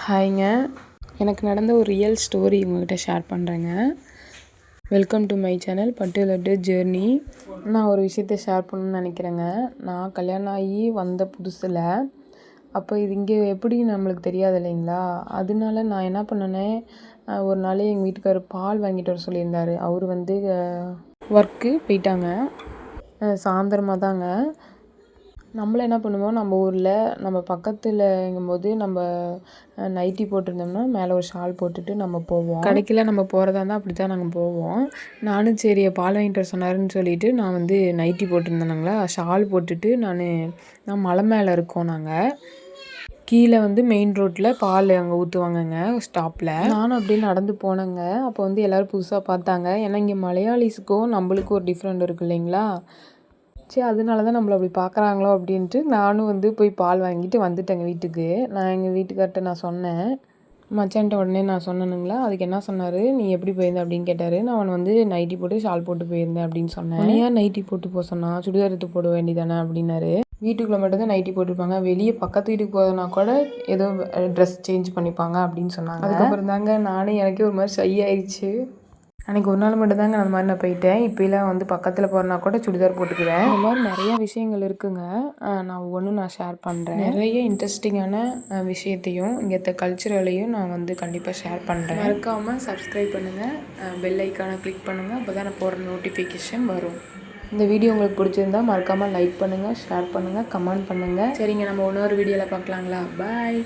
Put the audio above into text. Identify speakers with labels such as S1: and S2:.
S1: ஹாய்ங்க. எனக்கு நடந்த ஒரு ரியல் ஸ்டோரி உங்கள்கிட்ட ஷேர் பண்ணுறேங்க. வெல்கம் டு மை சேனல் பட்டு லட்டு ஜேர்னி. நான் ஒரு விஷயத்த ஷேர் பண்ணணும்னு நினைக்கிறேங்க. நான் கல்யாணம் ஆகி வந்த புதுசில் அப்போ இது இங்கே எப்படி நம்மளுக்கு தெரியாது இல்லைங்களா? அதனால நான் என்ன பண்ணினேன், ஒரு நாள் எங்கள் வீட்டுக்காரர் பால் வாங்கிட்டு வர சொல்லியிருந்தார். அவர் வந்து ஒர்க்கு போயிட்டாங்க. சாயந்தரமாக தாங்க. நம்மள என்ன பண்ணுவோம், நம்ம ஊரில் நம்ம பக்கத்துலங்கும்போது நம்ம நைட்டி போட்டிருந்தோம்னா மேலே ஒரு ஷால் போட்டுட்டு நம்ம போவோம். கடைக்கெல்லாம் நம்ம போகிறதா இருந்தால் அப்படி தான் நாங்கள் போவோம். நானும் சரி பால் வாங்கிட்டு வர சொன்னாருன்னு சொல்லிவிட்டு நான் வந்து நைட்டி போட்டிருந்தேனுங்களா, ஷால் போட்டுட்டு நான் மலை மேலே இருக்கோம். நாங்கள் கீழே வந்து மெயின் ரோட்டில் பால் அங்கே ஊற்றுவாங்கங்க ஸ்டாப்பில். நானும் அப்படியே நடந்து போனேங்க. அப்போ வந்து எல்லோரும் புதுசாக பார்த்தாங்க. ஏன்னா இங்கே மலையாளிஸுக்கும் நம்மளுக்கும் ஒரு டிஃப்ரெண்ட் இருக்குது இல்லைங்களா? சரி, அதனால தான் நம்மளை அப்படி பார்க்குறாங்களோ அப்படின்ட்டு நானும் வந்து போய் பால் வாங்கிட்டு வந்துட்டேங்க வீட்டுக்கு. நான் எங்கள் வீட்டுக்கார்ட்ட நான் சொன்னேன், மச்சான்ட்ட உடனே நான் சொன்னேனுங்களா. அதுக்கு என்ன சொன்னார், நீ எப்படி போயிருந்த அப்படின்னு கேட்டார். நான் அவன் வந்து நைட்டி போட்டு ஷால் போட்டு போயிருந்தேன் அப்படின்னு சொன்னேன். ஏன் நைட்டி போட்டு போக சொன்னா, சுடிதார் எடுத்து போட வேண்டியதானே அப்படின்னாரு. வீட்டுக்குள்ளே மட்டும்தான் நைட்டி போட்டிருப்பாங்க, வெளியே பக்கத்து வீட்டுக்கு போகிறதுனா கூட ஏதோ ட்ரெஸ் சேஞ்ச் பண்ணிப்பாங்க அப்படின்னு சொன்னாங்க. அதுக்கப்புறம் தாங்க நானும் எனக்கே ஒரு மாதிரி ஷை ஆயிடுச்சு. அன்றைக்கி ஒரு நாள் மட்டும் தாங்க அந்த மாதிரி நான் போயிட்டேன். இப்போலாம் வந்து பக்கத்தில் போகிறனா கூட சுடிதார் போட்டுக்குவேன். இந்த மாதிரி நிறையா விஷயங்கள் இருக்குங்க. நான் ஒவ்வொன்றும் ஷேர் பண்ணுறேன். நிறைய இன்ட்ரெஸ்டிங்கான விஷயத்தையும் இங்கே கல்ச்சுரலையும் நான் வந்து கண்டிப்பாக ஷேர் பண்ணுறேன். மறக்காமல் சப்ஸ்கிரைப் பண்ணுங்கள், பெல் ஐக்கானை கிளிக் பண்ணுங்கள். அப்போ தான் நான் போடுற நோட்டிஃபிகேஷன் வரும். இந்த வீடியோ உங்களுக்கு பிடிச்சிருந்தா மறக்காமல் லைக் பண்ணுங்கள், ஷேர் பண்ணுங்கள், கமெண்ட் பண்ணுங்கள். சரிங்க, நம்ம இன்னொரு வீடியோவில் பார்க்கலாங்களா? பாய்.